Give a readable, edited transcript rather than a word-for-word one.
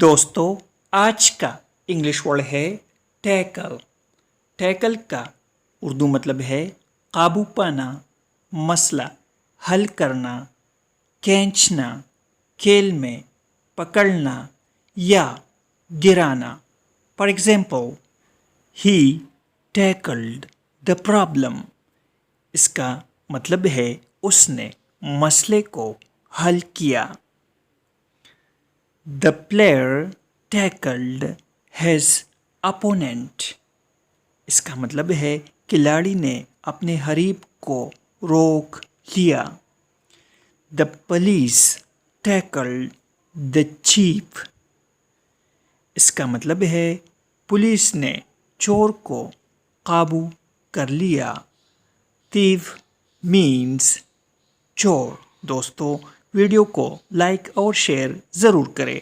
دوستو آج کا انگلش ورڈ ہے ٹیکل۔ ٹیکل کا اردو مطلب ہے قابو پانا، مسئلہ حل کرنا، کھینچنا، کھیل میں پکڑنا یا گرانا۔ For example, he tackled the problem. اس کا مطلب ہے اس نے مسئلے کو حل کیا۔ The player tackled his opponent۔ اس کا مطلب ہے کھلاڑی نے اپنے حریف کو روک لیا۔ The police tackled the thief۔ اس کا مطلب ہے پولیس نے چور کو قابو کر لیا۔ thief means چور۔ دوستو ویڈیو کو لائک اور شیئر ضرور کریں۔